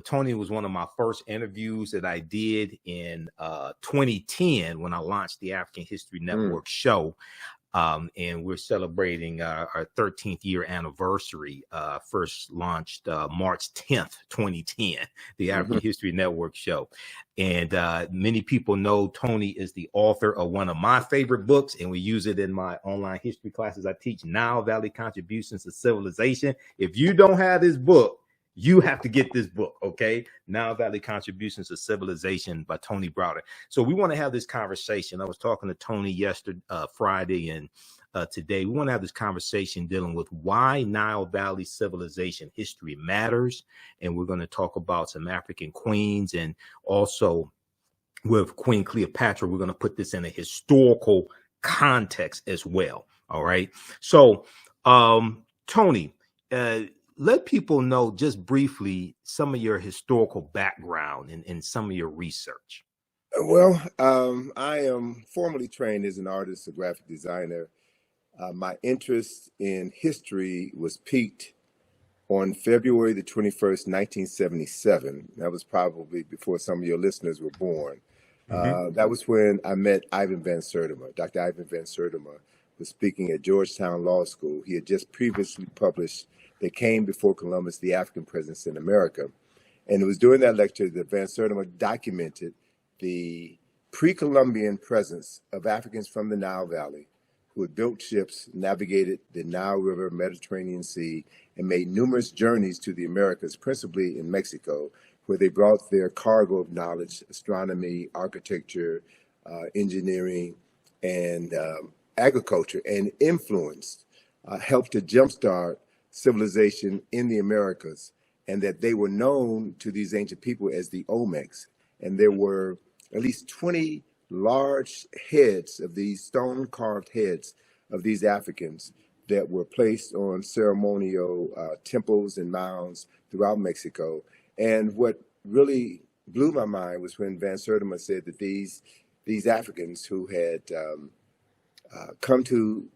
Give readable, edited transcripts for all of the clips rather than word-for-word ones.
Tony was one of my first interviews that I did in 2010 when I launched the African History Network show. And we're celebrating our 13th year anniversary. First launched March 10th, 2010, the African History Network show. And many people know Tony is the author of one of my favorite books, and we use it in my online history classes. I teach Nile Valley Contributions to Civilization. If you don't have this book, you have to get this book, okay? Nile Valley Contributions to Civilization by Tony Browder. So we want to have this conversation. I was talking to Tony yesterday, Friday, and today. We want to have this conversation dealing with why Nile Valley civilization history matters. And we're going to talk about some African queens, and also with Queen Cleopatra, we're going to put this in a historical context as well. All right. So, Tony, let people know just briefly some of your historical background and some of your research. Well, I am formally trained as an artist, a graphic designer. My interest in history was piqued on February the 21st, 1977. That was probably before some of your listeners were born. That was when I met Ivan Van Sertima. Dr. Ivan Van Sertima was speaking at Georgetown Law School. He had just previously published They Came Before Columbus, the African Presence in America. And it was during that lecture that Van Sertima documented the pre-Columbian presence of Africans from the Nile Valley who had built ships, navigated the Nile River, Mediterranean Sea, and made numerous journeys to the Americas, principally in Mexico, where they brought their cargo of knowledge, astronomy, architecture, engineering, and agriculture, and influenced, helped to jumpstart civilization in the Americas, and that they were known to these ancient people as the Olmecs. And there were at least 20 large heads of these stone-carved heads of these Africans that were placed on ceremonial temples and mounds throughout Mexico. And what really blew my mind was when Van Sertima said that these Africans who had come to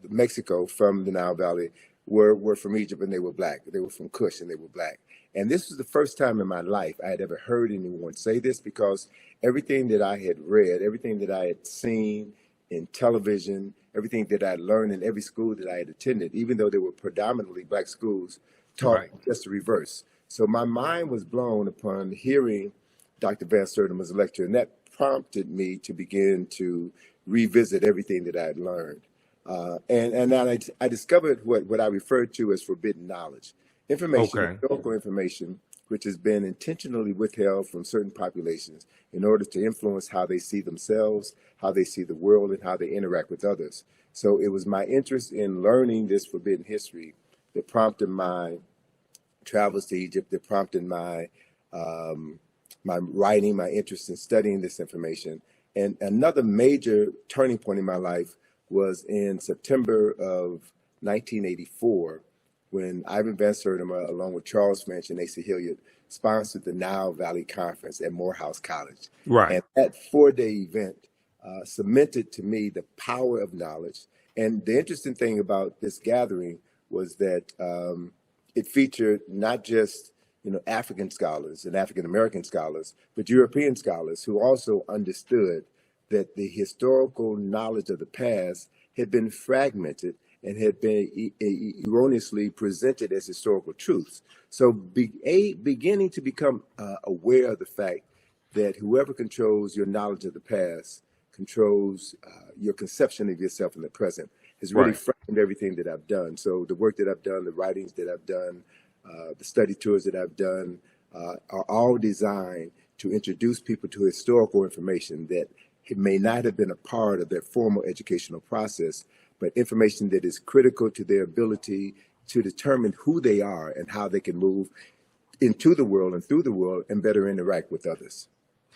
Mexico from the Nile Valley were from Egypt, and they were black. They were from Kush, and they were black. And this was the first time in my life I had ever heard anyone say this, because everything that I had read, everything that I had seen in television, everything that I had learned in every school that I had attended, even though they were predominantly black schools, taught just the reverse. So my mind was blown upon hearing Dr. Van Sertima's lecture, and that prompted me to begin to revisit everything that I had learned. And then I discovered what I referred to as forbidden knowledge. Information, historical information, which has been intentionally withheld from certain populations in order to influence how they see themselves, how they see the world, and how they interact with others. So it was my interest in learning this forbidden history that prompted my travels to Egypt, that prompted my my writing, my interest in studying this information. And another major turning point in my life was in September of 1984, when Ivan Van Sertima, along with Charles Finch and Asa Hilliard, sponsored the Nile Valley Conference at Morehouse College. And that 4-day event cemented to me the power of knowledge. And the interesting thing about this gathering was that it featured not just African scholars and African American scholars, but European scholars who also understood that the historical knowledge of the past had been fragmented and had been erroneously presented as historical truths. So beginning to become aware of the fact that whoever controls your knowledge of the past controls your conception of yourself in the present has really framed everything that I've done. So the work that I've done, the writings that I've done, the study tours that I've done are all designed to introduce people to historical information that it may not have been a part of their formal educational process, but information that is critical to their ability to determine who they are and how they can move into the world and through the world and better interact with others.